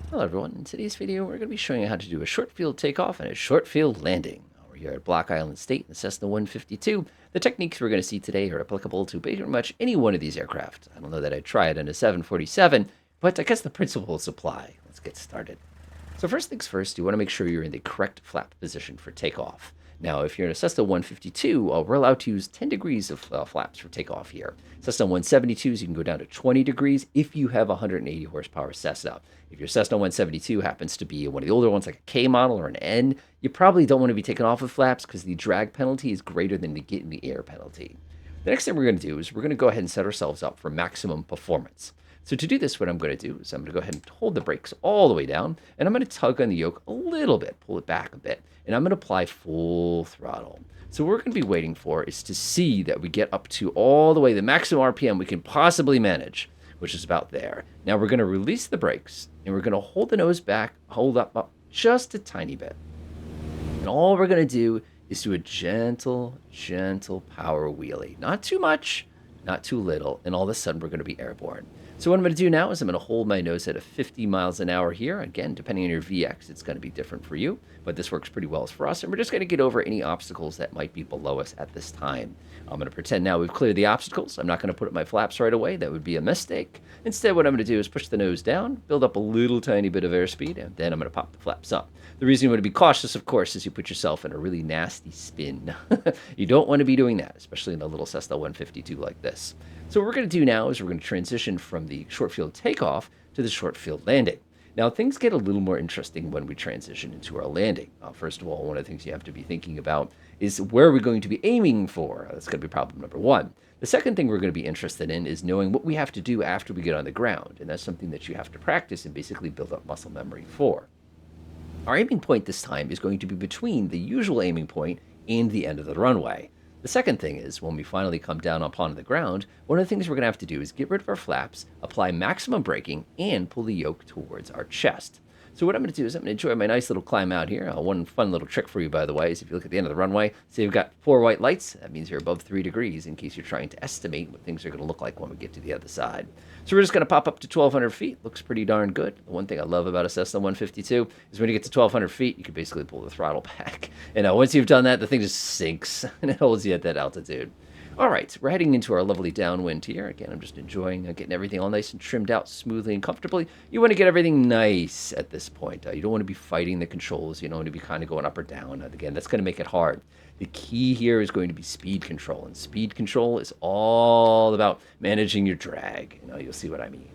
Hello everyone, in today's video we're going to be showing you how to do a short field takeoff and a short field landing. We're here at Block Island State in the Cessna 152. The techniques we're going to see today are applicable to pretty much any one of these aircraft. I don't know that I'd try it on a 747, but I guess the principles apply. Let's get started. So first things first, you want to make sure you're in the correct flap position for takeoff. Now, if you're in a Cessna 152, we're allowed to use 10 degrees of flaps for takeoff here. Cessna 172s, you can go down to 20 degrees if you have a 180 horsepower Cessna. If your Cessna 172 happens to be one of the older ones, like a K model or an N, you probably don't want to be taken off with flaps because the drag penalty is greater than the get in the air penalty. The next thing we're going to do is we're going to go ahead and set ourselves up for maximum performance. So to do this, what I'm going to do is I'm going to go ahead and hold the brakes all the way down, and I'm going to tug on the yoke a little bit, pull it back a bit, and I'm going to apply full throttle. So what we're going to be waiting for is to see that we get up to all the way the maximum RPM we can possibly manage, which is about there. Now we're going to release the brakes, and we're going to hold the nose back, hold up just a tiny bit. And all we're going to do is do a gentle, gentle power wheelie. Not too much, not too little, and all of a sudden we're going to be airborne. So what I'm going to do now is I'm going to hold my nose at a 50 miles an hour here. Again, depending on your VX, it's going to be different for you, but this works pretty well for us. And we're just going to get over any obstacles that might be below us at this time. I'm going to pretend now we've cleared the obstacles. I'm not going to put up my flaps right away. That would be a mistake. Instead, what I'm going to do is push the nose down, build up a little tiny bit of airspeed, and then I'm going to pop the flaps up. The reason you want to be cautious, of course, is you put yourself in a really nasty spin. You don't want to be doing that, especially in a little Cessna 152 like this. So what we're going to do now is we're going to transition from the short field takeoff to the short field landing. Now, things get a little more interesting when we transition into our landing. First of all, one of the things you have to be thinking about is where are we going to be aiming for? That's going to be problem number one. The second thing we're going to be interested in is knowing what we have to do after we get on the ground. And that's something that you have to practice and basically build up muscle memory for. Our aiming point this time is going to be between the usual aiming point and the end of the runway. The second thing is, when we finally come down upon the ground, one of the things we're going to have to do is get rid of our flaps, apply maximum braking, and pull the yoke towards our chest. So what I'm going to do is I'm going to enjoy my nice little climb out here. One fun little trick for you, by the way, is if you look at the end of the runway, say you've got 4 white lights, that means you're above 3 degrees in case you're trying to estimate what things are going to look like when we get to the other side. So we're just going to pop up to 1,200 feet. Looks pretty darn good. The one thing I love about a Cessna 152 is when you get to 1,200 feet, you can basically pull the throttle back. And once you've done that, the thing just sinks and it holds you at that altitude. All right, we're heading into our lovely downwind here. Again, I'm just enjoying getting everything all nice and trimmed out smoothly and comfortably. You want to get everything nice at this point. You don't want to be fighting the controls. You don't want to be kind of going up or down. Again, that's going to make it hard. The key here is going to be speed control, and speed control is all about managing your drag. You'll see what I mean.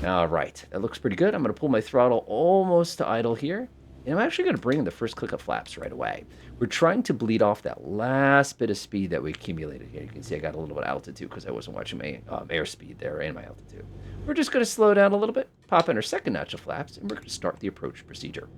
All right, that looks pretty good. I'm going to pull my throttle almost to idle here. And I'm actually going to bring in the first click of flaps right away. We're trying to bleed off that last bit of speed that we accumulated here. You can see I got a little bit of altitude because I wasn't watching my airspeed there and my altitude. We're just going to slow down a little bit, pop in our second notch of flaps, and we're going to start the approach procedure.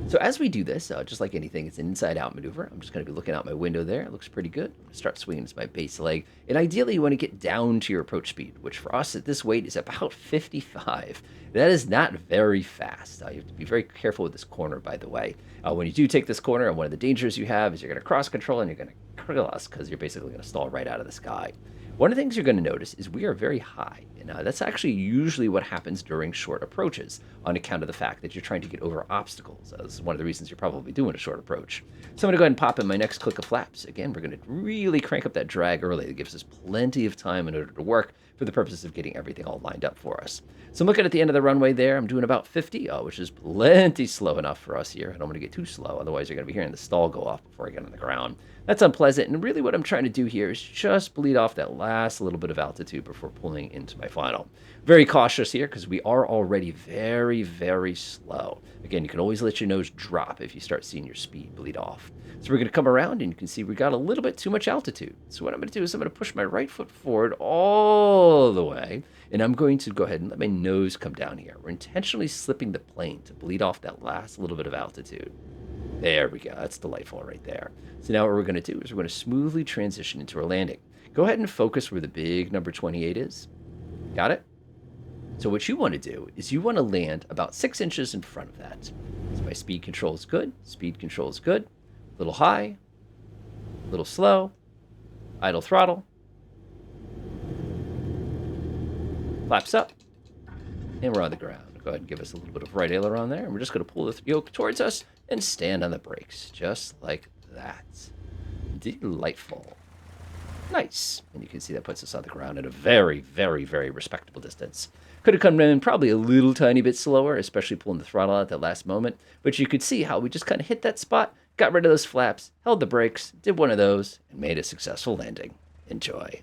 So as we do this, just like anything, it's an inside-out maneuver. I'm just going to be looking out my window there. It looks pretty good. I'm going to start swinging as my base leg. And ideally, you want to get down to your approach speed, which for us at this weight is about 55. That is not very fast. You have to be very careful with this corner, by the way. When you do take this corner, one of the dangers you have is you're going to cross control and you're going to kill us because you're basically going to stall right out of the sky. One of the things you're going to notice is we are very high, and that's actually usually what happens during short approaches on account of the fact that you're trying to get over obstacles. That's one of the reasons you're probably doing a short approach. So I'm going to go ahead and pop in my next click of flaps. Again, we're going to really crank up that drag early. That gives us plenty of time in order to work for the purpose of getting everything all lined up for us. So I'm looking at the end of the runway there. I'm doing about 50, which is plenty slow enough for us here. I don't want to get too slow, otherwise you're going to be hearing the stall go off before I get on the ground. That's unpleasant, and really what I'm trying to do here is just bleed off that last little bit of altitude before pulling into my final. Very cautious here because we are already very, very slow. Again, you can always let your nose drop if you start seeing your speed bleed off. So we're going to come around, and you can see we got a little bit too much altitude. So what I'm going to do is I'm going to push my right foot forward all the way, and I'm going to go ahead and let my nose come down here. We're intentionally slipping the plane to bleed off that last little bit of altitude. There we go. That's delightful right there. So now what we're going to do is we're going to smoothly transition into our landing. Go ahead and focus where the big number 28 is. Got it? So what you want to do is you want to land about 6 inches in front of that. So my speed control is good. Speed control is good. A little high. A little slow. Idle throttle. Flaps up. And we're on the ground. Go ahead and give us a little bit of right aileron there. And we're just going to pull the yoke towards us and stand on the brakes, just like that. Delightful. Nice. And you can see that puts us on the ground at a very, very, very respectable distance. Could have come in probably a little tiny bit slower, especially pulling the throttle out at the last moment. But you could see how we just kind of hit that spot, got rid of those flaps, held the brakes, did one of those, and made a successful landing. Enjoy.